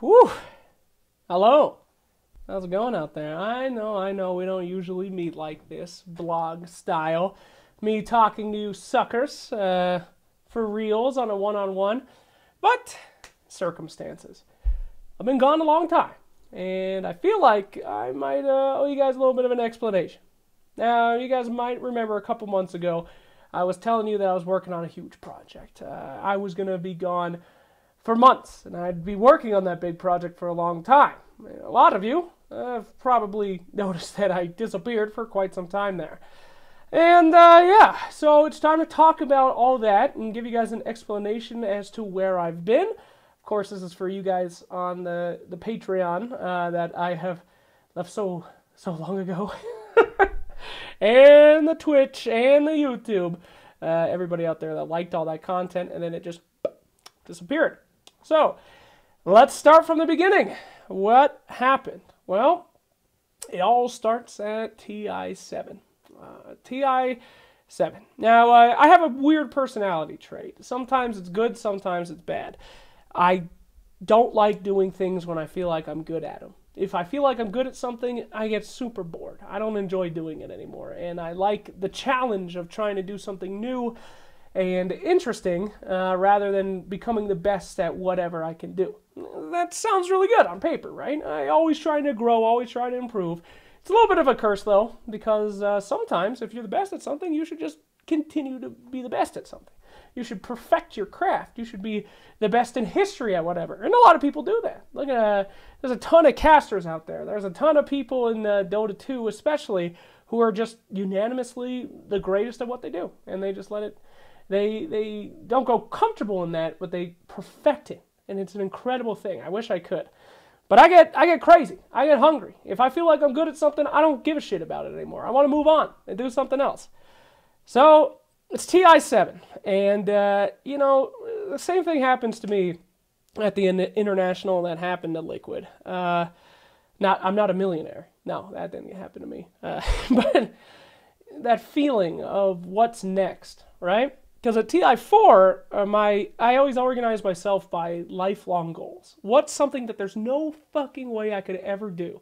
Whew. Hello. How's it going out there? I know, we don't usually meet like this, blog style. Me talking to you suckers, for reals on a one-on-one. But, circumstances. I've been gone a long time, and I feel like I might owe you guys a little bit of an explanation. Now, you guys might remember a couple months ago, I was telling you that I was working on a huge project. I was going to be gone for months, and I'd be working on that big project for a long time. A lot of you have probably noticed that I disappeared for quite some time there. And yeah, so it's time to talk about all that and give you guys an explanation as to where I've been. Of course, this is for you guys on the Patreon that I have left so long ago. And the Twitch and the YouTube. Everybody out there that liked all that content, and then it just disappeared. So, let's start from the beginning. What happened? Well, it all starts at TI-7. TI-7. Now, I have a weird personality trait. Sometimes it's good, sometimes it's bad. I don't like doing things when I feel like I'm good at them. If I feel like I'm good at something, I get super bored. I don't enjoy doing it anymore. And I like the challenge of trying to do something new and interesting rather than becoming the best at whatever I can do. That sounds really good on paper, right? I always trying to grow, always trying to improve. It's a little bit of a curse, though, because sometimes if you're the best at something, you should just continue to be the best at something. You should perfect your craft. You should be the best in history at whatever. And a lot of people do that. Look at there's a ton of casters out there. There's a ton of people in Dota 2 especially who are just unanimously the greatest at what they do. And they just let it, they don't go comfortable in that, but they perfect it. And it's an incredible thing. I wish I could. But I get crazy. I get hungry. If I feel like I'm good at something, I don't give a shit about it anymore. I want to move on and do something else. So it's TI-7, and you know, the same thing happens to me at the international that happened to Liquid. I'm not a millionaire. No, that didn't happen to me. But that feeling of what's next, right? Because at TI-4, I always organize myself by lifelong goals. What's something that there's no fucking way I could ever do?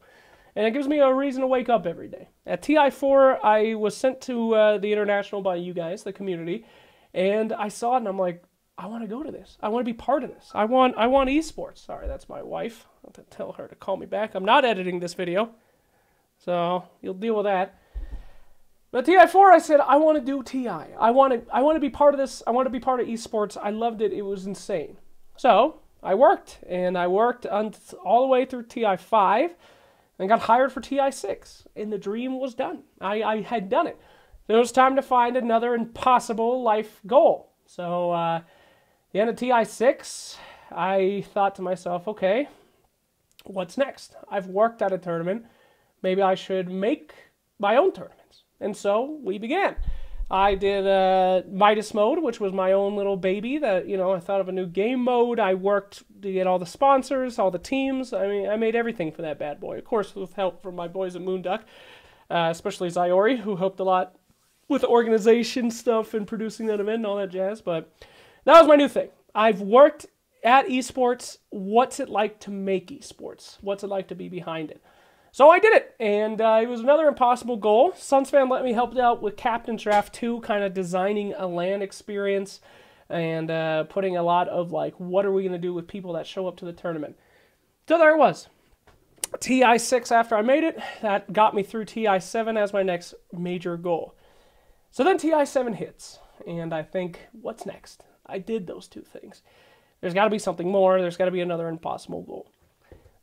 And it gives me a reason to wake up every day. At TI-4, I was sent to the International by you guys, the community, and I saw it and I'm like, I want to go to this. I want to be part of this. I want esports. Sorry, that's my wife. I'll have to tell her to call me back. I'm not editing this video, so you'll deal with that. But TI-4, I said, I want to do TI. I want to be part of this. I want to be part of esports. I loved it. It was insane. So I worked, and I worked all the way through TI-5. And got hired for TI-6, and the dream was done. I had done it. It was time to find another impossible life goal. So, the end of TI-6, I thought to myself, okay, what's next? I've worked at a tournament. Maybe I should make my own tournaments. And so, we began. I did Midas mode, which was my own little baby that, you know, I thought of a new game mode. I worked to get all the sponsors, all the teams. I mean, I made everything for that bad boy. Of course, with help from my boys at Moonduck, especially Zyori, who helped a lot with the organization stuff and producing that event and all that jazz. But that was my new thing. I've worked at esports. What's it like to make esports? What's it like to be behind it? So I did it, and it was another impossible goal. Sunsfan let me help out with Captain's Draft 2, kind of designing a LAN experience and putting a lot of, like, what are we going to do with people that show up to the tournament. So there it was. TI-6 after I made it, that got me through TI-7 as my next major goal. So then TI-7 hits, and I think, what's next? I did those two things. There's got to be something more. There's got to be another impossible goal.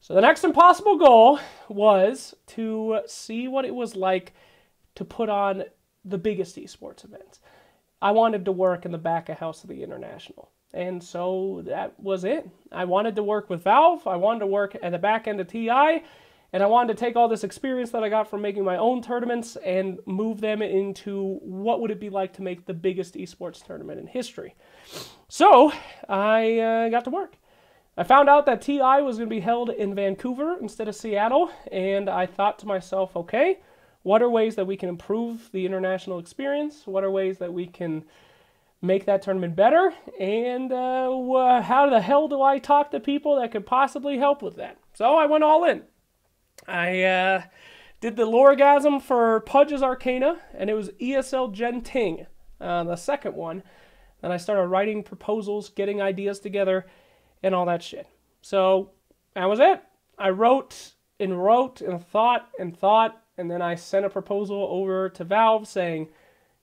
So the next impossible goal was to see what it was like to put on the biggest esports events. I wanted to work in the back of house of the International. And so that was it. I wanted to work with Valve. I wanted to work at the back end of TI. And I wanted to take all this experience that I got from making my own tournaments and move them into what would it be like to make the biggest esports tournament in history. So I got to work. I found out that TI was going to be held in Vancouver instead of Seattle, and I thought to myself, okay, what are ways that we can improve the international experience? What are ways that we can make that tournament better, and how the hell do I talk to people that could possibly help with that? So I went all in. I did the Lorgasm for Pudge's Arcana, and it was ESL Gen Ting, the second one. And I started writing proposals, getting ideas together, and all that shit. So that was it. I wrote and thought, and then I sent a proposal over to Valve saying,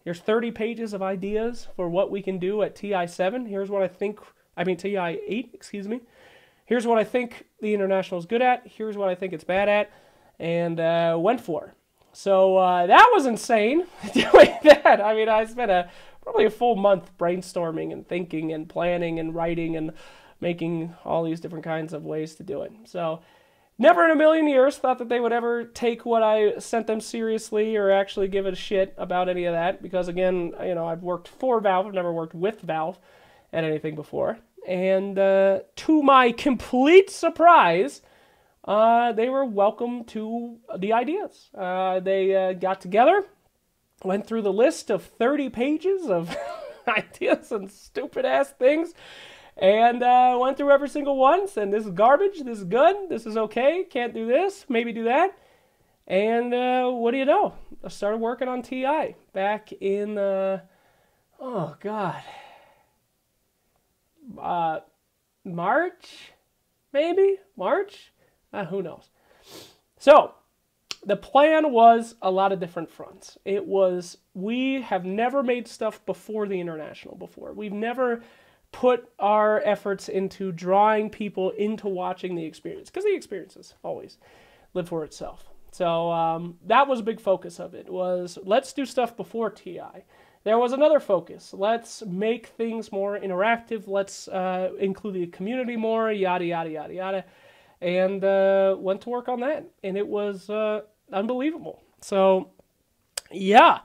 here's 30 pages of ideas for what we can do at TI-7. Here's what I think, TI-8, excuse me. Here's what I think the International is good at. Here's what I think it's bad at. And went for it. So that was insane, doing that. I mean, I spent probably a full month brainstorming and thinking and planning and writing and making all these different kinds of ways to do it. So never in a million years thought that they would ever take what I sent them seriously or actually give a shit about any of that. Because again, I've worked for Valve. I've never worked with Valve at anything before. And to my complete surprise, they were welcome to the ideas. They got together, went through the list of 30 pages of ideas and stupid-ass things, and went through every single one, said this is garbage, this is good, this is okay, can't do this, maybe do that. And what do you know? I started working on TI back in, March? Maybe? March? Who knows? So, the plan was a lot of different fronts. It was, we have never made stuff before the International before. We've never put our efforts into drawing people into watching the experience, because the experiences always live for itself. So, that was a big focus of it, was let's do stuff before TI. There was another focus. Let's make things more interactive. Let's include the community more, yada, yada, yada, yada. And went to work on that, and it was unbelievable. So, yeah,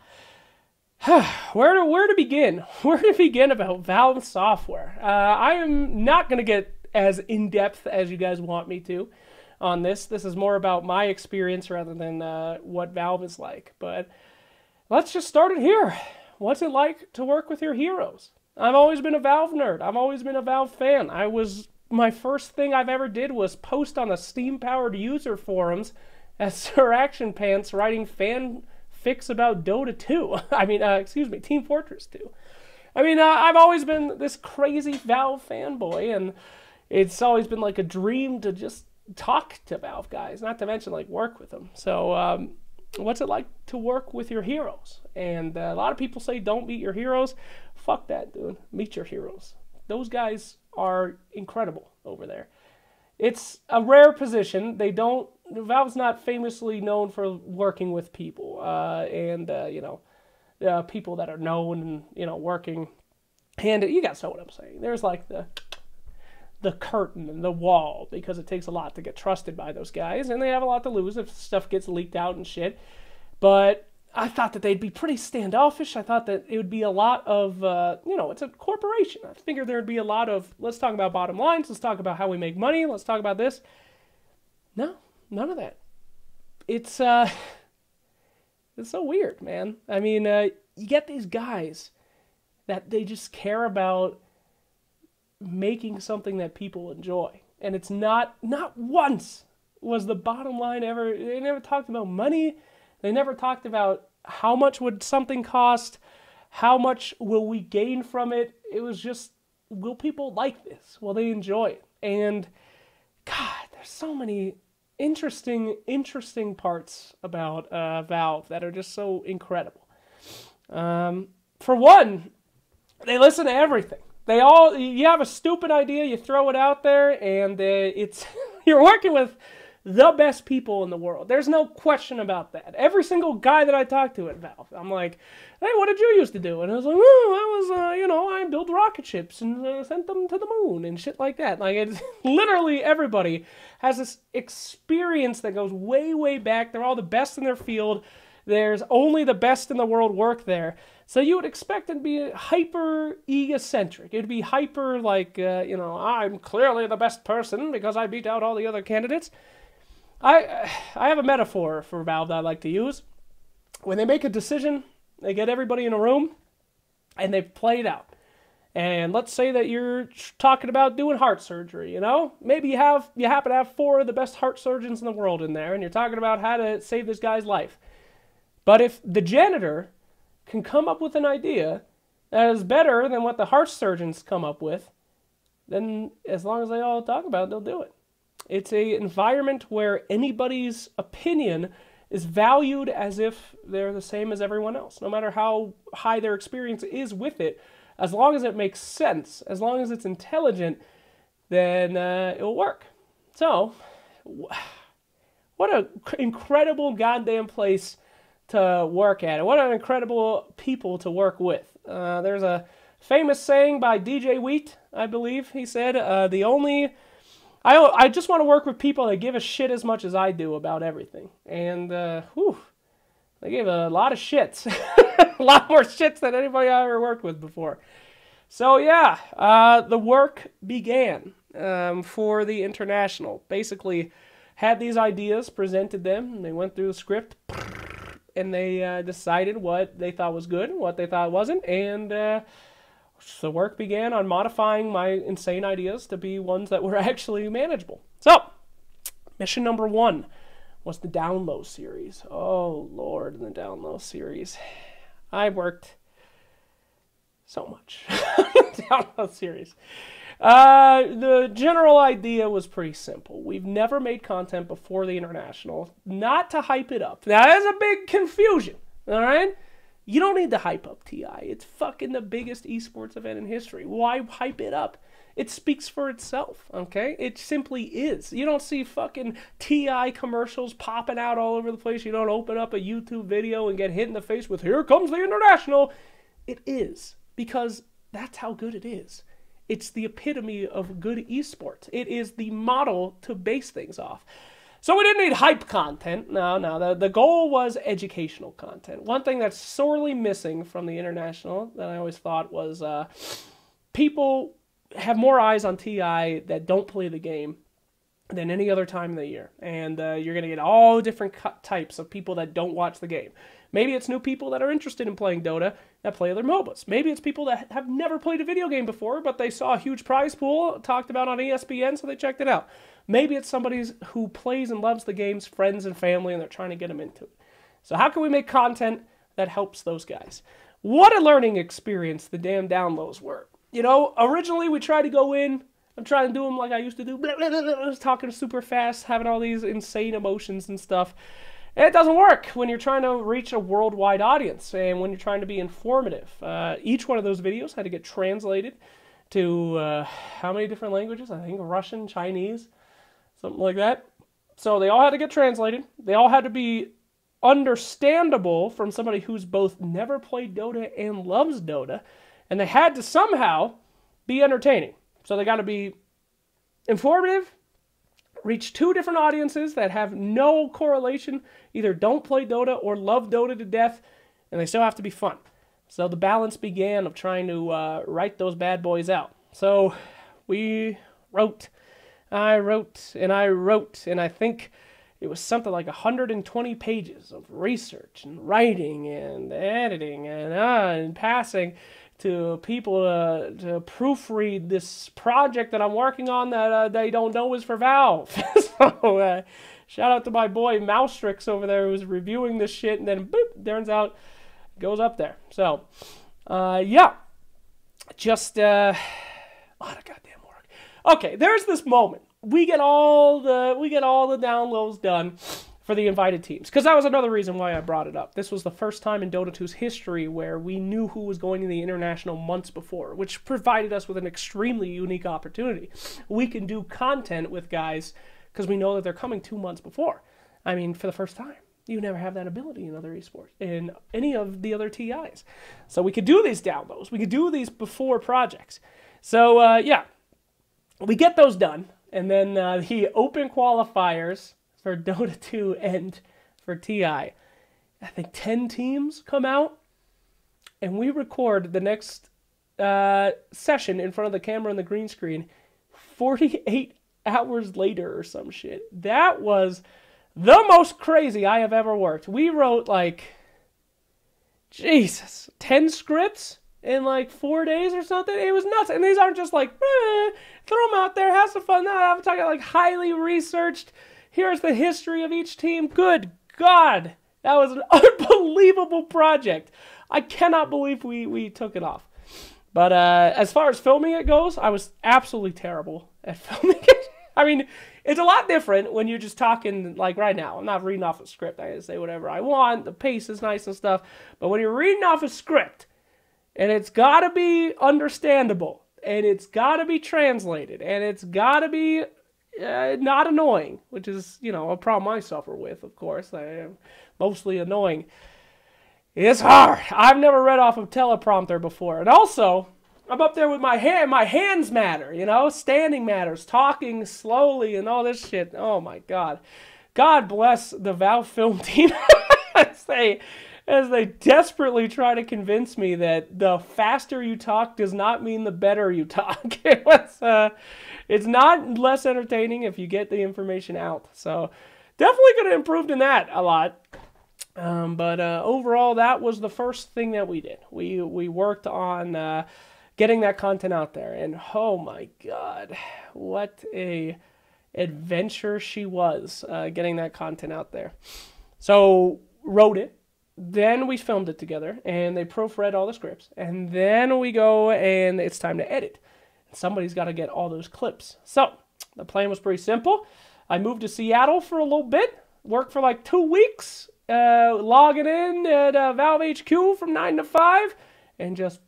where to begin? Where to begin about Valve software? I am not going to get as in depth as you guys want me to on this. This is more about my experience rather than what Valve is like. But let's just start it here. What's it like to work with your heroes? I've always been a Valve nerd. I've always been a Valve fan. My first thing I've ever did was post on the Steam-powered user forums as Sir Action Pants writing fanfics about Dota 2. Team Fortress 2. I've always been this crazy Valve fanboy, and it's always been like a dream to just talk to Valve guys, not to mention like work with them. So what's it like to work with your heroes? And a lot of people say don't meet your heroes. Fuck that, dude. Meet your heroes. Those guys are incredible over there. It's a rare position. Valve's not famously known for working with people, people that are known and, working. And you guys know what I'm saying. There's like the curtain and the wall, because it takes a lot to get trusted by those guys, and they have a lot to lose if stuff gets leaked out and shit. But I thought that they'd be pretty standoffish. I thought that it would be a lot of, it's a corporation. I figured there'd be a lot of, let's talk about bottom lines, let's talk about how we make money, let's talk about this. No, none of that. It's so weird, man. You get these guys that they just care about making something that people enjoy. And it's not once was the bottom line ever, they never talked about money. They never talked about how much would something cost, how much will we gain from it. It was just, will people like this? Will they enjoy it? And God, there's so many interesting parts about Valve that are just so incredible. For one, they listen to everything. You have a stupid idea, you throw it out there, and you're working with the best people in the world. There's no question about that. Every single guy that I talked to at Valve, I'm like, hey, what did you used to do? And I was like, I built rocket ships and sent them to the moon and shit like that. Like, it's literally everybody has this experience that goes way, way back. They're all the best in their field. There's only the best in the world work there. So you would expect it to be hyper egocentric. It'd be hyper like, I'm clearly the best person because I beat out all the other candidates. I have a metaphor for Valve that I like to use. When they make a decision, they get everybody in a room, and they play it out. And let's say that you're talking about doing heart surgery, you know? Maybe you happen to have 4 of the best heart surgeons in the world in there, and you're talking about how to save this guy's life. But if the janitor can come up with an idea that is better than what the heart surgeons come up with, then as long as they all talk about it, they'll do it. It's an environment where anybody's opinion is valued as if they're the same as everyone else, no matter how high their experience is with it. As long as it makes sense, as long as it's intelligent, then it'll work. So, what an incredible goddamn place to work at. What an incredible people to work with. There's a famous saying by DJ Wheat, I believe he said, I just want to work with people that give a shit as much as I do about everything. And, they gave a lot of shits. A lot more shits than anybody I ever worked with before. So, yeah, the work began for the International. Basically, had these ideas, presented them, and they went through the script, and they decided what they thought was good and what they thought wasn't, and the work began on modifying my insane ideas to be ones that were actually manageable. So, mission number 1 was the Down Low series. Oh, Lord, the Down Low series. I worked so much Down Low series. The general idea was pretty simple. We've never made content before the International, not to hype it up. Now, there's a big confusion, all right? You don't need to hype up TI. It's fucking the biggest esports event in history. Why hype it up? It speaks for itself, okay? It simply is. You don't see fucking TI commercials popping out all over the place. You don't open up a YouTube video and get hit in the face with, "Here comes the International." It is, because that's how good it is. It's the epitome of good esports. It is the model to base things off. So we didn't need hype content. No. The goal was educational content. One thing that's sorely missing from the International that I always thought was people have more eyes on TI that don't play the game than any other time of the year. And you're going to get all different types of people that don't watch the game. Maybe it's new people that are interested in playing Dota that play other MOBAs. Maybe it's people that have never played a video game before, but they saw a huge prize pool talked about on ESPN, so they checked it out. Maybe it's somebody who plays and loves the game's friends and family, and they're trying to get them into it. So how can we make content that helps those guys? What a learning experience the damn Down Lows were. You know, originally we tried to go in, I'm trying to do them like I used to do, I was talking super fast, having all these insane emotions and stuff. And it doesn't work when you're trying to reach a worldwide audience and when you're trying to be informative. Each one of those videos had to get translated to how many different languages? I think Russian, Chinese, something like that. So they all had to get translated. They all had to be understandable from somebody who's both never played Dota and loves Dota. And they had to somehow be entertaining. So they got to be informative, reach 2 different audiences that have no correlation, either don't play Dota or love Dota to death, and they still have to be fun. So the balance began of trying to write those bad boys out. So we wrote, I wrote, and I think it was something like 120 pages of research and writing and editing and passing to people to proofread this project that I'm working on that they don't know is for Valve. So shout out to my boy Moustrix over there who's reviewing this shit, and then boop, turns out it goes up there. So yeah, just a lot of goddamn work. Okay, there's this moment. We get all the down lows done for the invited teams, because that was another reason why I brought it up. This was the first time in Dota 2's history where we knew who was going to the International months before, which provided us with an extremely unique opportunity. We can do content with guys because we know that they're coming 2 months before. I mean, for the first time. You never have that ability in other esports, in any of the other TIs. So we could do these down lows. We could do these before projects. So, yeah, we get those done. And then the open qualifiers for Dota 2 and for TI. I think 10 teams come out, and we record the next session in front of the camera and the green screen 48 hours later or some shit. That was the most crazy I have ever worked. We wrote, like, Jesus, 10 scripts in like 4 days or something. It was nuts. And these aren't just like, throw them out there, have some fun. No, I'm talking like highly researched. Here's the history of each team. Good God. That was an unbelievable project. I cannot believe we took it off. But as far as filming it goes, I was absolutely terrible at filming it. I mean, it's a lot different when you're just talking like right now. I'm not reading off a script. I can say whatever I want. The pace is nice and stuff. But when you're reading off a script, and it's got to be understandable, and it's got to be translated, and it's got to be not annoying, which is, a problem I suffer with, of course. I am mostly annoying. It's hard. I've never read off a teleprompter before. And also, I'm up there with my hand. My hands matter, Standing matters. Talking slowly and all this shit. Oh, my God. God bless the Valve film team as they desperately try to convince me that the faster you talk does not mean the better you talk. It's not less entertaining if you get the information out. So definitely could have improved in that a lot. But overall, that was the first thing that we did. We worked on getting that content out there. And oh my God, what a adventure she was getting that content out there. So wrote it. Then we filmed it together, and they proofread all the scripts. And then we go, and it's time to edit. Somebody's got to get all those clips. So the plan was pretty simple. I moved to Seattle for a little bit, worked for like 2 weeks, logging in at Valve HQ from 9 to 5, and just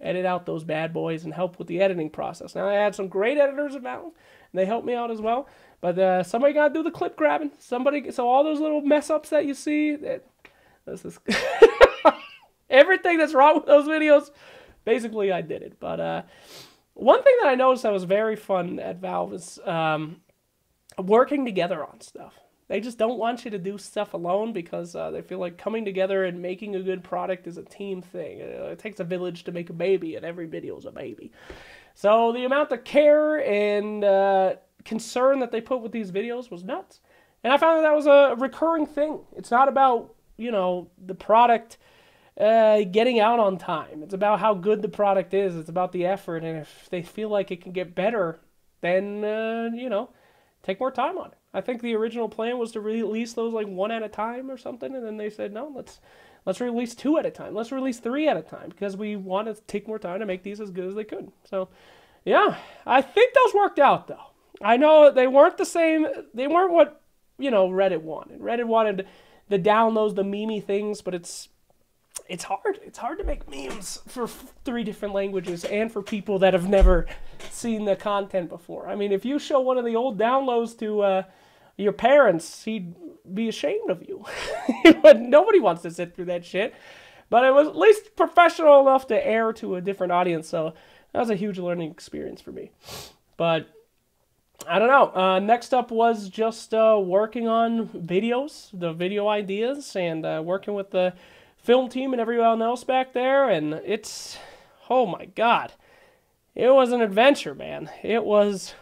edit out those bad boys and help with the editing process. Now, I had some great editors at Valve, and they helped me out as well. But somebody got to do the clip grabbing. So all those little mess ups that you see, this is everything that's wrong with those videos, basically I did it. But one thing that I noticed that was very fun at Valve is working together on stuff. They just don't want you to do stuff alone because they feel like coming together and making a good product is a team thing. It takes a village to make a baby, and every video is a baby. So the amount of care and concern that they put with these videos was nuts. And I found that was a recurring thing. It's not about, the product getting out on time. It's about how good the product is. It's about the effort. And if they feel like it can get better, then, take more time on it. I think the original plan was to release those like one at a time or something. And then they said, no, let's release 2 at a time. Let's release 3 at a time because we want to take more time to make these as good as they could. So, yeah, I think those worked out, though. I know they weren't the same. They weren't what, Reddit wanted. Reddit wanted the downloads, the meme things, but it's hard. It's hard to make memes for 3 different languages and for people that have never seen the content before. I mean, if you show one of the old downloads to your parents, he'd be ashamed of you. But nobody wants to sit through that shit. But it was at least professional enough to air to a different audience, so that was a huge learning experience for me. But I don't know. Next up was just working on videos, the video ideas, and working with the film team and everyone else back there. And it's, oh my God, it was an adventure, man. It was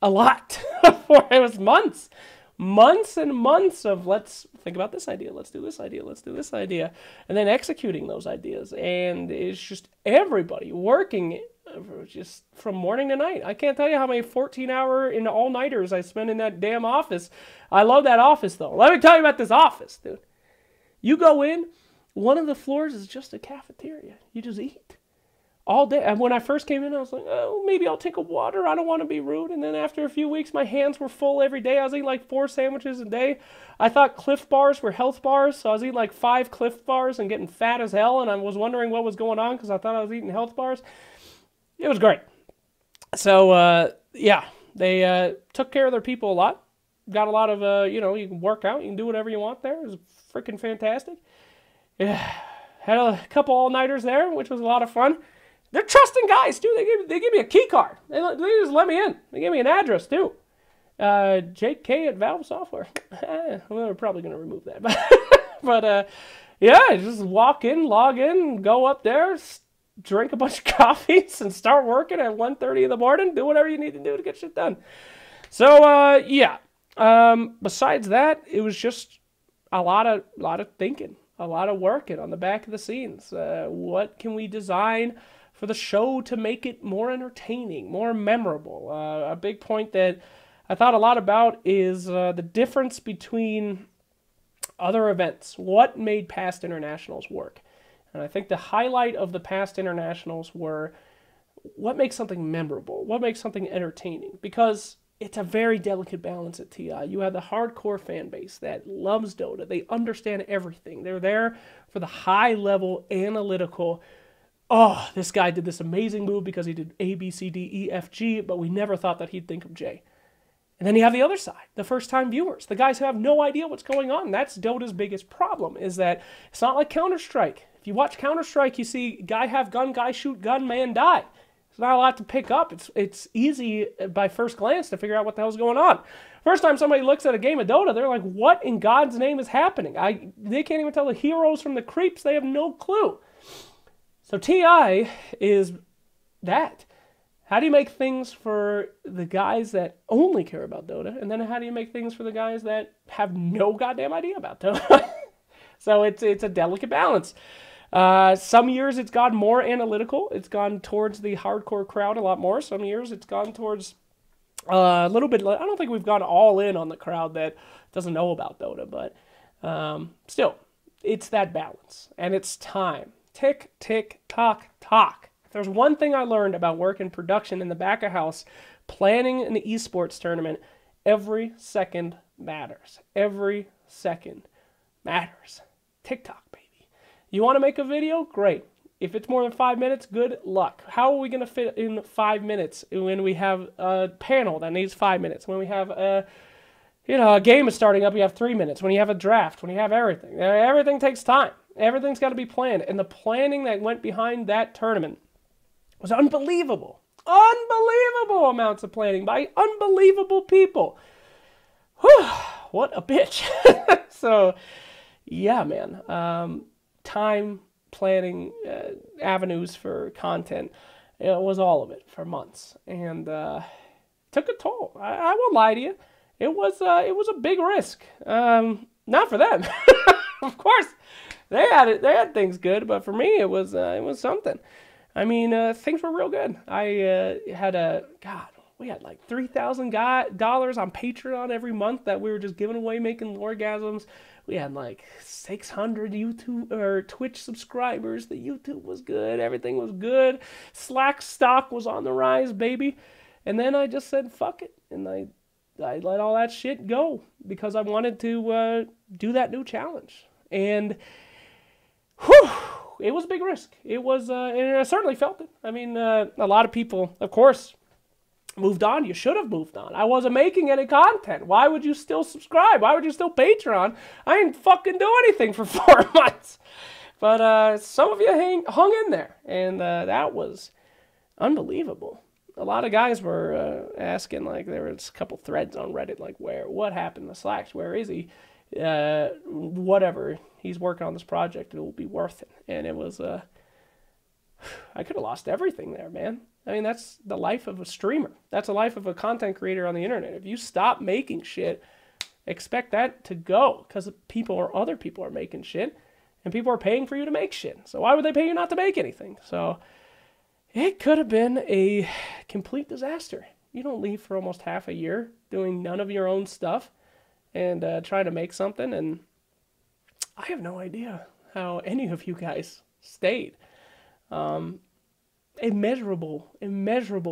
a lot. It was months and months of let's think about this idea, let's do this idea, let's do this idea, and then executing those ideas. And it's just everybody working just from morning to night. I can't tell you how many 14-hour and all-nighters I spent in that damn office. I love that office, though. Let me tell you about this office, dude. You go in, one of the floors is just a cafeteria. You just eat all day. And when I first came in, I was like, oh, maybe I'll take a water. I don't want to be rude. And then after a few weeks, my hands were full every day. I was eating like 4 sandwiches a day. I thought Cliff Bars were health bars, so I was eating like 5 Cliff Bars and getting fat as hell, and I was wondering what was going on because I thought I was eating health bars. It was great. So, yeah, they took care of their people a lot. Got a lot of, you can work out. You can do whatever you want there. It was freaking fantastic. Yeah, had a couple all-nighters there, which was a lot of fun. They're trusting guys, too. They give me a key card. They just let me in. They gave me an address, too. Jake K at Valve Software. We're probably going to remove that. But yeah, just walk in, log in, go up there, drink a bunch of coffees, and start working at 1:30 in the morning. Do whatever you need to do to get shit done. So, yeah. Besides that, it was just a lot of thinking. a lot of working on the back of the scenes. What can we design for the show to make it more entertaining, more memorable? A big point that I thought a lot about is the difference between other events. What made past internationals work? And I think the highlight of the past internationals were what makes something memorable, what makes something entertaining, because it's a very delicate balance at TI. You have the hardcore fan base that loves Dota. They understand everything. They're there for the high-level analytical, oh, this guy did this amazing move because he did A, B, C, D, E, F, G, but we never thought that he'd think of J. And then you have the other side, the first-time viewers, the guys who have no idea what's going on. That's Dota's biggest problem, is that it's not like Counter-Strike. If you watch Counter-Strike, you see guy have gun, guy shoot gun, man die. It's not a lot to pick up. It's easy by first glance to figure out what the hell's going on. First time somebody looks at a game of Dota, they're like, what in God's name is happening? They can't even tell the heroes from the creeps. They have no clue. So TI is that. How do you make things for the guys that only care about Dota? And then how do you make things for the guys that have no goddamn idea about Dota? So it's a delicate balance. Some years it's gone more analytical. It's gone towards the hardcore crowd a lot more. Some years it's gone towards a little bit. I don't think we've gone all in on the crowd that doesn't know about Dota. But still, it's that balance. And it's time. Tick, tick, tock, tock. If there's one thing I learned about working production in the back of house, planning an esports tournament, every second matters. Every second matters. TikTok, baby. You want to make a video? Great. If it's more than 5 minutes, good luck. How are we going to fit in 5 minutes when we have a panel that needs 5 minutes? When we have a game is starting up, you have 3 minutes. When you have a draft, when you have everything. Everything takes time. Everything's got to be planned. And the planning that went behind that tournament was unbelievable. Unbelievable amounts of planning by unbelievable people. Whew, what a bitch. So, yeah, man. Time, planning, avenues for content. It was all of it for months. And took a toll. I won't lie to you. It was a big risk. Not for them. Of course, they had things good, but for me, it was something. I mean, things were real good. I we had like $3,000 on Patreon every month that we were just giving away, making orgasms. We had like 600 YouTube or Twitch subscribers. The YouTube was good. Everything was good. Slack stock was on the rise, baby. And then I just said, fuck it. And I let all that shit go because I wanted to do that new challenge. And whew, it was a big risk. It was, and I certainly felt it. I mean, a lot of people, of course, moved on. You should have moved on. I wasn't making any content. Why would you still subscribe? Why would you still Patreon? I didn't fucking do anything for 4 months. But some of you hung in there, and that was unbelievable. A lot of guys were asking, like, there was a couple threads on Reddit, like, what happened to Slacks? Where is he? Whatever. He's working on this project. It will be worth it. And it was, I could have lost everything there, man. I mean, that's the life of a streamer. That's the life of a content creator on the internet. If you stop making shit, expect that to go because other people are making shit and people are paying for you to make shit. So why would they pay you not to make anything? So it could have been a complete disaster. You don't leave for almost half a year doing none of your own stuff and trying to make something. And I have no idea how any of you guys stayed. Immeasurable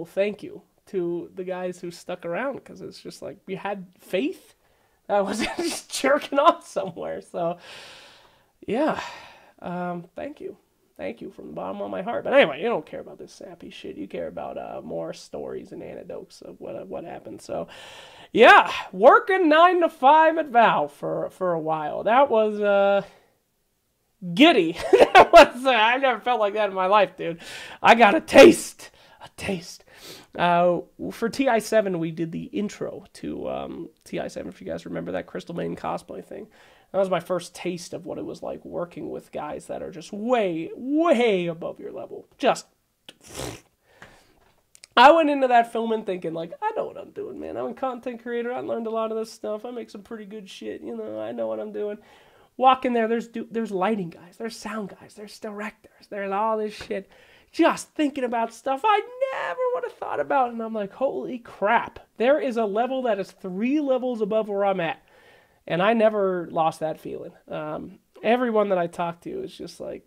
thank you to the guys who stuck around because it's just like you had faith. I wasn't just jerking off somewhere. So, yeah, thank you. Thank you from the bottom of my heart. But anyway, you don't care about this sappy shit. You care about more stories and anecdotes of what happened. So, yeah, working 9 to 5 at Valve for a while. That was giddy. I've never felt like that in my life, dude. I got a taste. For TI7, we did the intro to TI7, if you guys remember that Crystal Maiden cosplay thing. That was my first taste of what it was like working with guys that are just way, way above your level. I went into that filming thinking, like, I know what I'm doing, man. I'm a content creator. I learned a lot of this stuff. I make some pretty good shit. I know what I'm doing. Walk in there, there's lighting guys, there's sound guys, there's directors, there's all this shit. Just thinking about stuff I never would have thought about. And I'm like, holy crap. There is a level that is 3 levels above where I'm at. And I never lost that feeling. Everyone that I talk to is just like,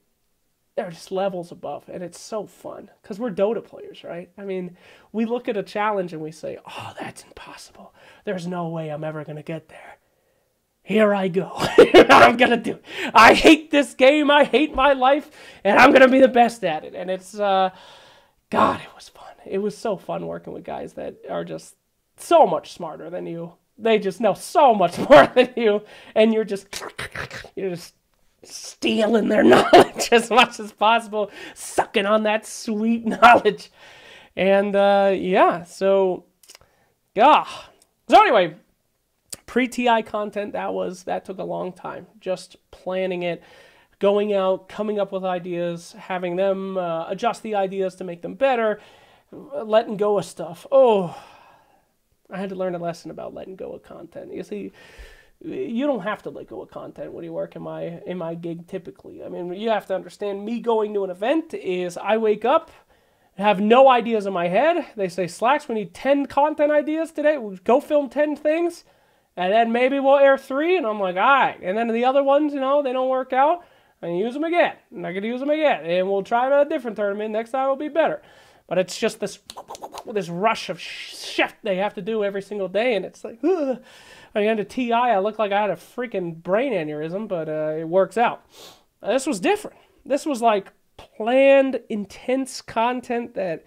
they're just levels above. And it's so fun. Because we're Dota players, right? I mean, we look at a challenge and we say, oh, that's impossible. There's no way I'm ever going to get there. Here I go. I'm going to do it. I hate this game. I hate my life. And I'm going to be the best at it. And it's, God, it was fun. It was so fun working with guys that are just so much smarter than you. They just know so much more than you. And you're just stealing their knowledge as much as possible. Sucking on that sweet knowledge. And, yeah, so, yeah. So anyway, pre-TI content, that took a long time. Just planning it, going out, coming up with ideas, having them adjust the ideas to make them better, letting go of stuff. Oh, I had to learn a lesson about letting go of content. You see, you don't have to let go of content when you work in my gig typically. I mean, you have to understand, me going to an event is I wake up, have no ideas in my head. They say, Slacks, we need 10 content ideas today. We'll go film 10 things. And then maybe we'll air 3, and I'm like, all right. And then the other ones, they don't work out, I can use them again, and I can use them again, and we'll try them at a different tournament. Next time will be better. But it's just this rush of shit they have to do every single day, and it's like, ugh. At the end of TI, I looked like I had a freaking brain aneurysm, but it works out. This was different. This was like planned, intense content that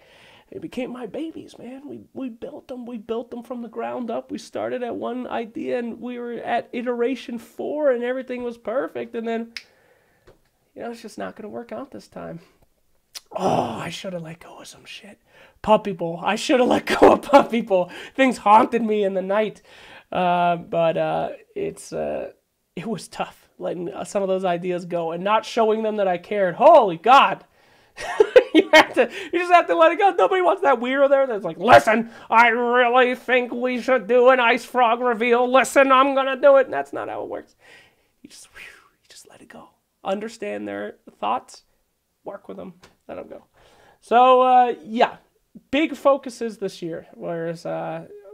it became my babies, man. We built them. We built them from the ground up. We started at one idea, and we were at iteration 4, and everything was perfect. And then, it's just not going to work out this time. Oh, I should have let go of some shit. Puppy Bowl. I should have let go of Puppy Bowl. Things haunted me in the night. But it was tough letting some of those ideas go and not showing them that I cared. Holy God. You just have to let it go. Nobody wants that weirdo there that's like, listen, I really think we should do an ice frog reveal. Listen, I'm going to do it. And that's not how it works. You just let it go. Understand their thoughts. Work with them. Let them go. So, yeah, big focuses this year. Whereas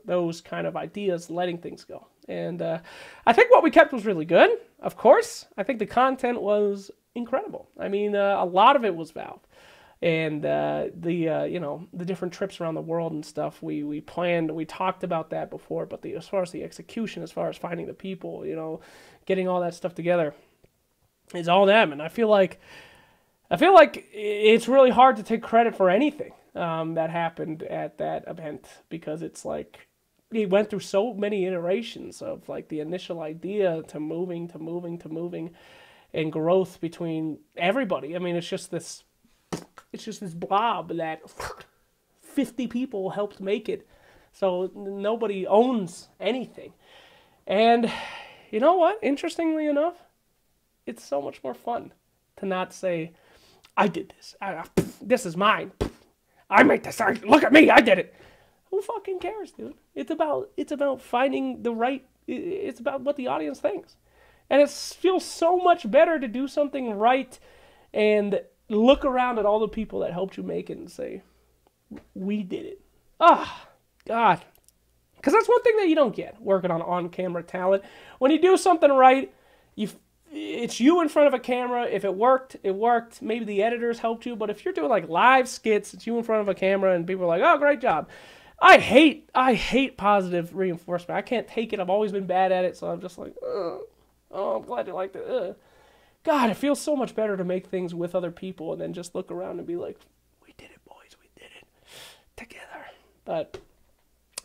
those kind of ideas, letting things go. And I think what we kept was really good. Of course, I think the content was incredible. I mean, a lot of it was Valve. And the different trips around the world and stuff, we planned, we talked about that before, but as far as the execution, as far as finding the people, getting all that stuff together, is all them. And I feel like it's really hard to take credit for anything that happened at that event, because it's like it went through so many iterations of like the initial idea to moving, and growth between everybody. I mean, it's just this blob that 50 people helped make it. So nobody owns anything. And you know what? Interestingly enough, it's so much more fun to not say, I did this. This is mine. I made this. Look at me. I did it. Who fucking cares, dude? It's about finding the right. It's about what the audience thinks. And it feels so much better to do something right and look around at all the people that helped you make it and say, we did it. God. Because that's one thing that you don't get working on-camera talent. When you do something right, it's you in front of a camera. If it worked, it worked. Maybe the editors helped you. But if you're doing like live skits, it's you in front of a camera and people are like, oh, great job. I hate positive reinforcement. I can't take it. I've always been bad at it. So I'm just like, ugh. Oh, I'm glad you liked it. God, it feels so much better to make things with other people and then just look around and be like, we did it, boys. We did it together. But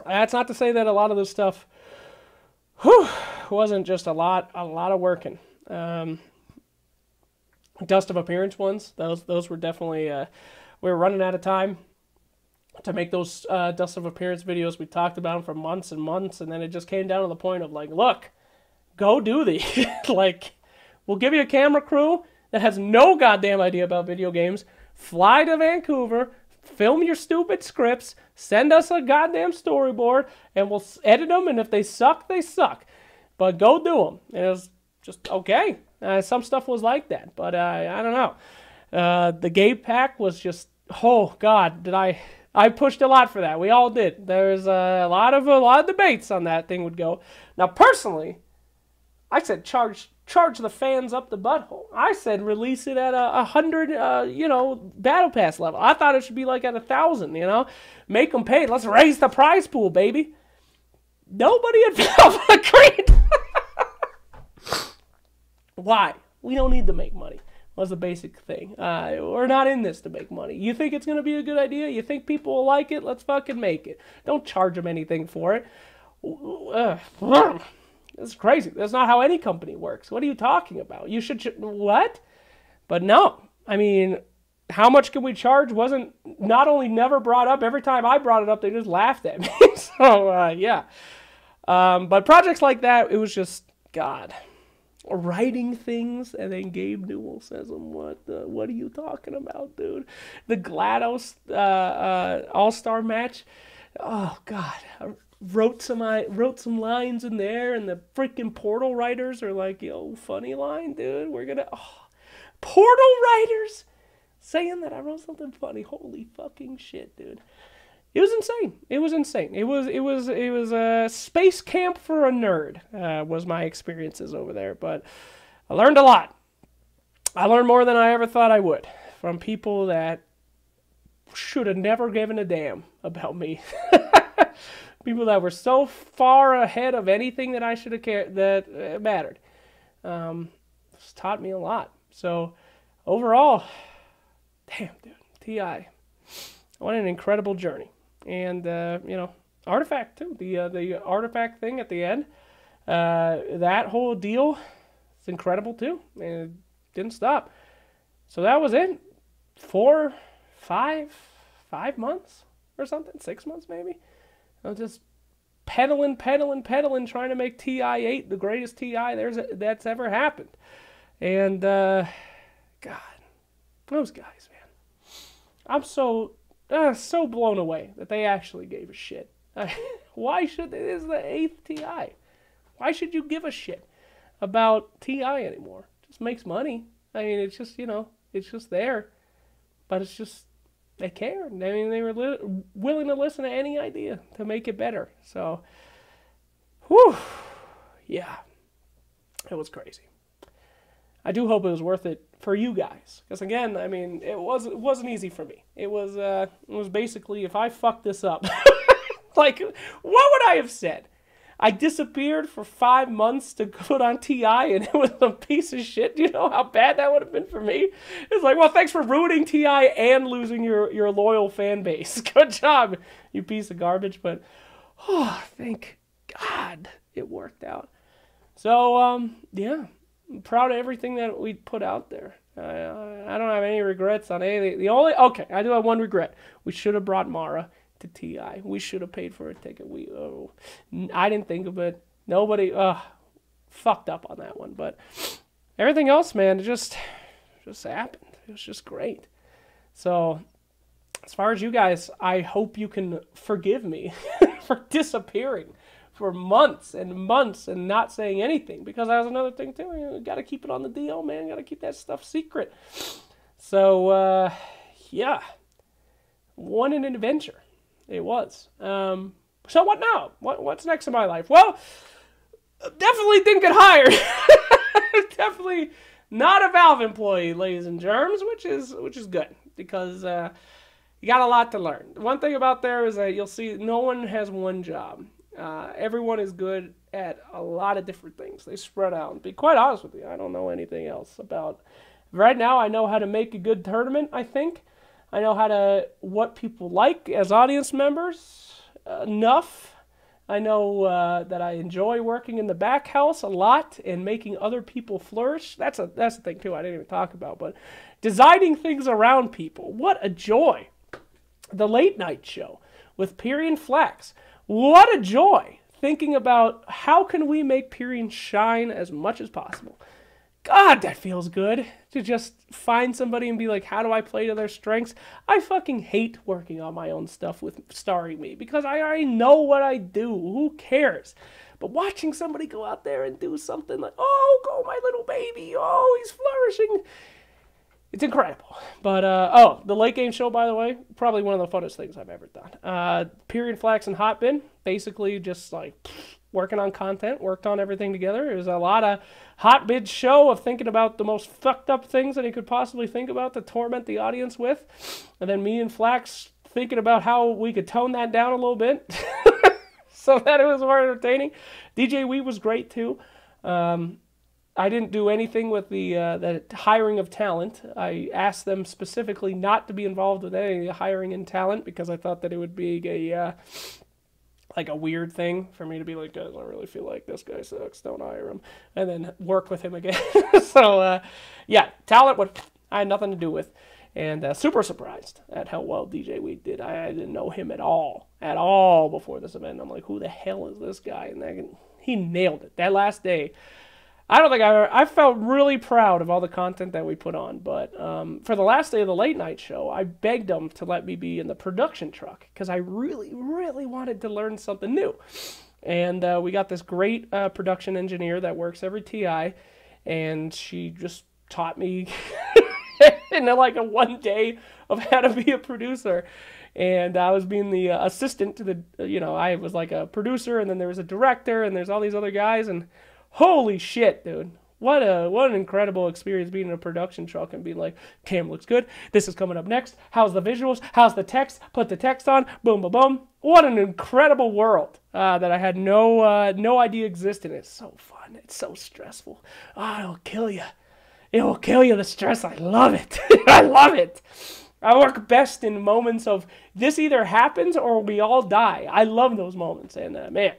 that's not to say that a lot of this stuff wasn't just a lot of working. Dust of Appearance ones, those were definitely, we were running out of time to make those Dust of Appearance videos. We talked about them for months and months, and then it just came down to the point of like, look, go do these. Like, we'll give you a camera crew that has no goddamn idea about video games. Fly to Vancouver, film your stupid scripts, send us a goddamn storyboard, and we'll edit them, and if they suck, they suck. But go do them. And it was just, okay. Some stuff was like that, but I don't know. The Gabe pack was just, oh God, I pushed a lot for that. We all did. There's a lot of debates on that thing would go. Now, personally, I said charge the fans up the butthole. I said release it at 100, battle pass level. I thought it should be like at 1,000. Make them pay. Let's raise the prize pool, baby. Nobody at Valve agreed. Why? We don't need to make money. Was the basic thing. We're not in this to make money. You think it's going to be a good idea? You think people will like it? Let's fucking make it. Don't charge them anything for it. It's crazy. That's not how any company works. What are you talking about? You should what? But no. I mean, how much can we charge wasn't not only never brought up. Every time I brought it up, they just laughed at me. So, yeah. But projects like that, it was just, God. Writing things, and then Gabe Newell says, what are you talking about, dude? The GLaDOS All-Star match. Oh, God. I wrote some lines in there, and the freaking Portal writers are like, yo, funny line, dude. We're gonna... Oh, Portal writers saying that I wrote something funny. Holy fucking shit, dude. It was insane. It was insane. It was a space camp for a nerd, was my experiences over there. But I learned a lot. I learned more than I ever thought I would from people that should have never given a damn about me. People that were so far ahead of anything that I should have cared, that mattered. It's taught me a lot. So overall, damn, dude, TI. What an incredible journey. And, Artifact, too. The Artifact thing at the end. That whole deal is incredible, too. And it didn't stop. So that was it. 5 months or something. 6 months, maybe. I was just pedaling, trying to make TI-8 the greatest TI that's ever happened. And, God, those guys, man. I'm so blown away that they actually gave a shit. Why should they? This is the 8th TI. Why should you give a shit about TI anymore? It just makes money. I mean, it's just, it's just there. But it's just, they cared. I mean, they were willing to listen to any idea to make it better. So, whew, yeah, it was crazy. I do hope it was worth it for you guys, because again, I mean, it wasn't easy for me. It was basically, if I fucked this up, like, what would I have said? I disappeared for 5 months to put on TI, and it was a piece of shit. Do you know how bad that would have been for me? It's like, well, thanks for ruining TI and losing your loyal fan base. Good job, you piece of garbage. But, oh, thank God it worked out. So, yeah. I'm proud of everything that we put out there. I don't have any regrets on anything. Okay, I do have one regret. We should have brought Mara to TI. We should have paid for a ticket. I didn't think of it. Nobody fucked up on that one. But everything else, man, it just happened. It was just great. So as far as you guys, I hope you can forgive me for disappearing for months and months and not saying anything, because that was another thing too. You got to keep it on the DL, man. Got to keep that stuff secret. So, yeah, what an adventure it was. So what now? What's next in my life? Well, definitely didn't get hired. Definitely not a Valve employee, ladies and germs, which is good, because you got a lot to learn. One thing about there is that you'll see no one has one job. Everyone is good at a lot of different things. They spread out. Be quite honest with you, I don't know anything else about. Right now, I know how to make a good tournament, I think. I know what people like as audience members enough. I know that I enjoy working in the back house a lot and making other people flourish. That's the thing too I didn't even talk about. But designing things around people, what a joy. The late night show with Pyrian Flax. What a joy thinking about how can we make Pyrian shine as much as possible. God, that feels good to just find somebody and be like, how do I play to their strengths? I fucking hate working on my own stuff with starring me because I already know what I do. Who cares? But watching somebody go out there and do something like, oh, go my little baby. Oh, he's flourishing. It's incredible. But, the late game show, by the way, probably one of the funnest things I've ever done. Period Flax and Hotbin, basically just like working on content, worked on everything together. It was a lot of Hotbin show of thinking about the most fucked up things that he could possibly think about to torment the audience with. And then me and Flax thinking about how we could tone that down a little bit so that it was more entertaining. DJ Wee was great too. I didn't do anything with the hiring of talent. I asked them specifically not to be involved with any hiring in talent because I thought that it would be a weird thing for me to be like, I don't really feel like this guy sucks, don't hire him, and then work with him again. So, talent I had nothing to do with, and super surprised at how well DJ Wheat did. I didn't know him at all before this event. I'm like, who the hell is this guy? And he nailed it. That last day, I felt really proud of all the content that we put on, but for the last day of the late night show, I begged them to let me be in the production truck because I really, really wanted to learn something new. And we got this great production engineer that works every TI, and she just taught me in like a one day of how to be a producer. And I was being the assistant to I was like a producer, and then there was a director, and there's all these other guys, and holy shit, dude. What an incredible experience being in a production truck and being like, cam looks good. This is coming up next. How's the visuals? How's the text? Put the text on. Boom, boom, boom. What an incredible world that I had no idea existed. It's so fun. It's so stressful. Oh, it'll kill you. It will kill you, the stress. I love it. I love it. I work best in moments of this either happens or we all die. I love those moments. And man,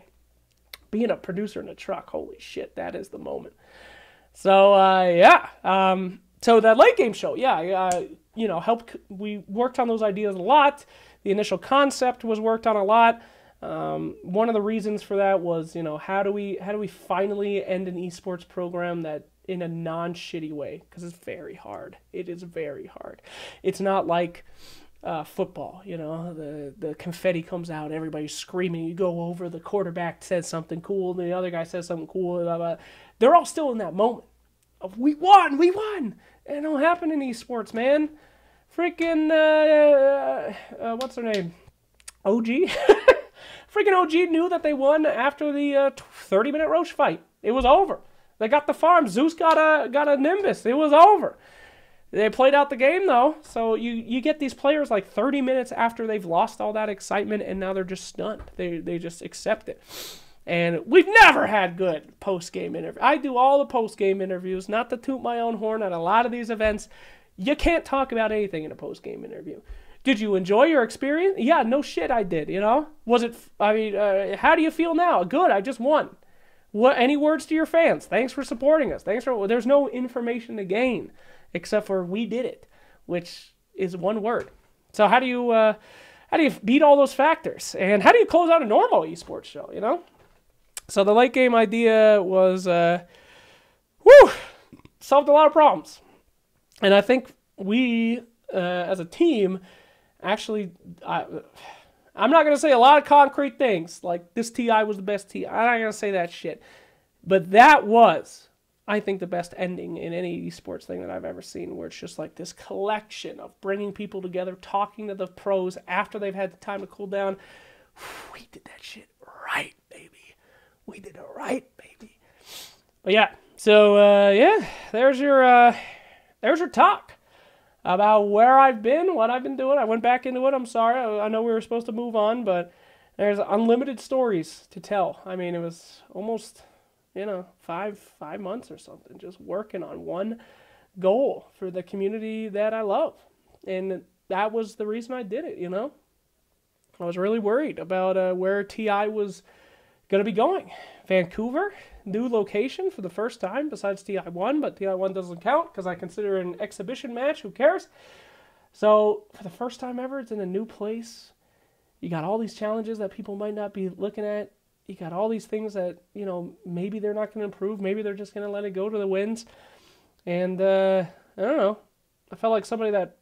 being a producer in a truck, holy shit, that is the moment. So, so that late game show, we worked on those ideas a lot. The initial concept was worked on a lot. One of the reasons for that was, how do we finally end an esports program that in a non-shitty way? Because it's very hard. It is very hard. It's not like football, the confetti comes out, everybody's screaming, you go over, the quarterback says something cool, the other guy says something cool, blah, blah. They're all still in that moment of we won. It don't happen in esports, man. Freaking what's her name? OG. Freaking OG knew that they won after the 30-minute Roche fight. It was over. They got the farm. Zeus got a Nimbus. It was over. They played out the game, though, so you get these players like 30 minutes after they've lost all that excitement, and now they're just stunned. They just accept it. And we've never had good post-game interviews. I do all the post-game interviews, not to toot my own horn at a lot of these events. You can't talk about anything in a post-game interview. Did you enjoy your experience? Yeah, no shit I did, Was it, how do you feel now? Good, I just won. What? Any words to your fans? Thanks for supporting us. There's no information to gain. Except for we did it, which is one word. So how do you beat all those factors? And how do you close out a normal esports show, So the late game idea was, solved a lot of problems. And I think we, as a team, actually, I'm not going to say a lot of concrete things, like this TI was the best TI. I'm not going to say that shit. But that was, I think, the best ending in any esports thing that I've ever seen, where it's just like this collection of bringing people together, talking to the pros after they've had the time to cool down. We did that shit right, baby. We did it right, baby. But yeah, so there's your talk about where I've been, what I've been doing. I went back into it. I'm sorry. I know we were supposed to move on, but there's unlimited stories to tell. I mean, it was almost, 5 months or something, just working on one goal for the community that I love. And that was the reason I did it, I was really worried about where TI was going to be going. Vancouver, new location for the first time besides TI1, but TI1 doesn't count because I consider it an exhibition match. Who cares? So for the first time ever, it's in a new place. You got all these challenges that people might not be looking at. You got all these things that, maybe they're not going to improve. Maybe they're just going to let it go to the winds. And I don't know. I felt like somebody that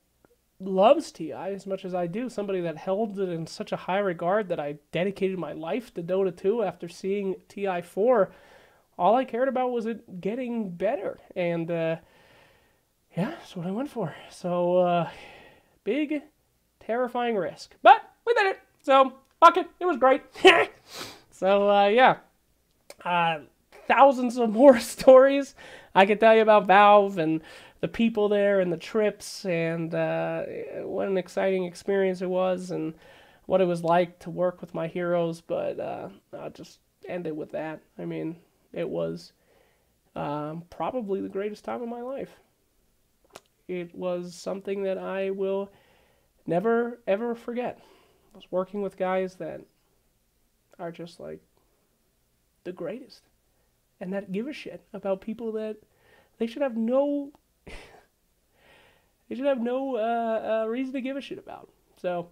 loves TI as much as I do, somebody that held it in such a high regard that I dedicated my life to Dota 2 after seeing TI 4. All I cared about was it getting better. And yeah, that's what I went for. So big, terrifying risk. But we did it. So fuck it. It was great. So yeah. Thousands of more stories I could tell you about Valve and the people there and the trips and what an exciting experience it was and what it was like to work with my heroes. But I'll just end it with that. I mean, it was probably the greatest time of my life. It was something that I will never, ever forget. I was working with guys that are just like the greatest and that give a shit about people that they should have no reason to give a shit about. So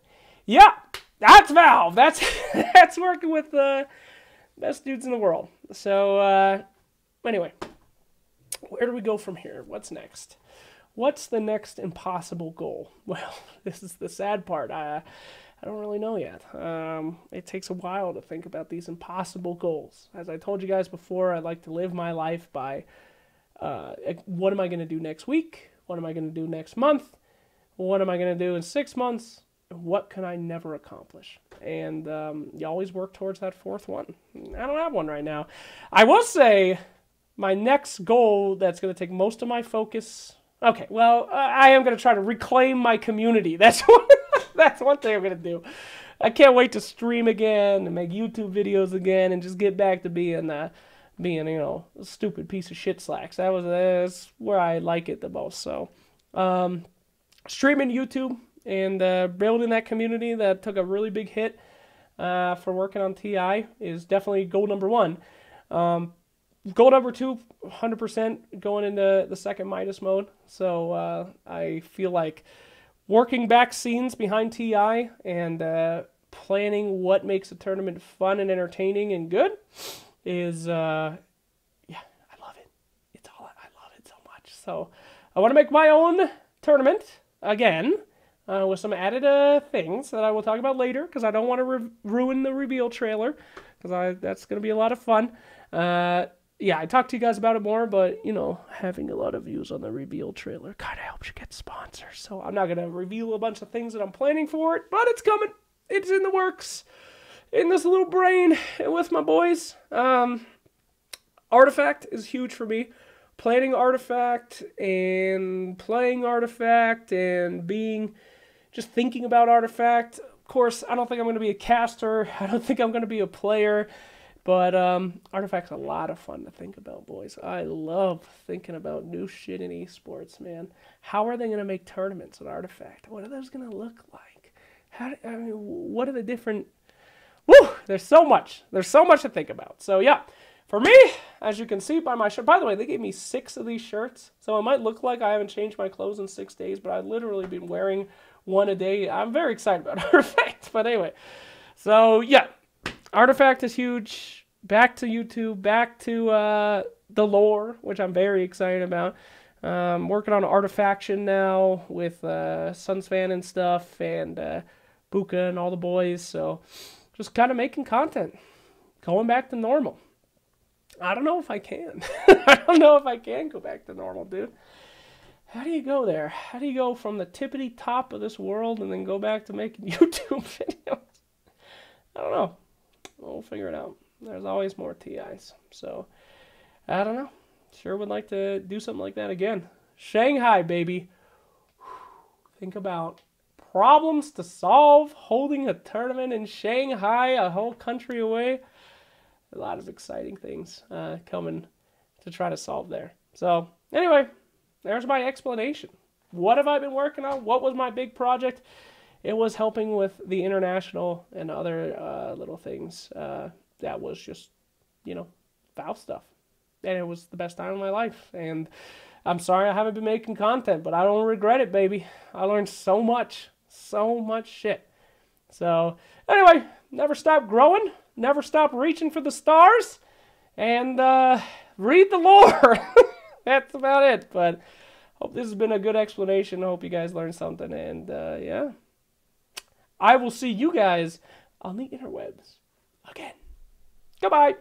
yeah, that's Valve. That's that's working with the best dudes in the world. So anyway, where do we go from here? What's next? What's the next impossible goal? Well, this is the sad part. I don't really know yet. It takes a while to think about these impossible goals. As I told you guys before, I like to live my life by what am I going to do next week? What am I going to do next month? What am I going to do in 6 months? What can I never accomplish? And you always work towards that fourth one. I don't have one right now. I will say my next goal that's going to take most of my focus. Okay, well, I am going to try to reclaim my community. That's one thing I'm going to do. I can't wait to stream again and make YouTube videos again and just get back to being a stupid piece of shit slacks. That's where I like it the most. So, streaming YouTube and building that community that took a really big hit for working on TI is definitely goal number one. Goal number two, 100% going into the second Midas mode. So I feel like working back scenes behind TI and planning what makes a tournament fun and entertaining and good is, yeah, I love it. I love it so much. So I want to make my own tournament again with some added things that I will talk about later because I don't want to ruin the reveal trailer because that's going to be a lot of fun. Yeah, I talked to you guys about it more, but, having a lot of views on the reveal trailer kind of helps you get sponsors. So I'm not going to reveal a bunch of things that I'm planning for it, but it's coming. It's in the works. In this little brain and with my boys. Artifact is huge for me. Planning Artifact and playing Artifact and just thinking about Artifact. Of course, I don't think I'm going to be a caster. I don't think I'm going to be a player. But Artifact's a lot of fun to think about, boys. I love thinking about new shit in esports, man. How are they going to make tournaments with Artifact? What are those going to look like? What are the different... Woo! There's so much. There's so much to think about. So, yeah. For me, as you can see by my shirt... By the way, they gave me 6 of these shirts. So it might look like I haven't changed my clothes in 6 days, but I've literally been wearing one a day. I'm very excited about Artifact. But anyway. So, yeah. Artifact is huge. Back to YouTube. Back to the lore, which I'm very excited about. Working on Artifaction now with Sunsfan and stuff, and Buka and all the boys. So just kind of making content. Going back to normal. I don't know if I can. I don't know if I can go back to normal, dude. How do you go there? How do you go from the tippity top of this world and then go back to making YouTube videos? I don't know. We'll figure it out. There's always more TIs. So, I don't know. Sure would like to do something like that again. Shanghai, baby. Think about problems to solve, holding a tournament in Shanghai, a whole country away. A lot of exciting things coming to try to solve there. So, anyway, there's my explanation. What have I been working on? What was my big project? It was helping with the international and other little things. That was just, Valve stuff. And it was the best time of my life. And I'm sorry I haven't been making content, but I don't regret it, baby. I learned so much shit. So, anyway, never stop growing. Never stop reaching for the stars. And read the lore. That's about it. But hope this has been a good explanation. I hope you guys learned something. And yeah, I will see you guys on the interwebs again. Goodbye.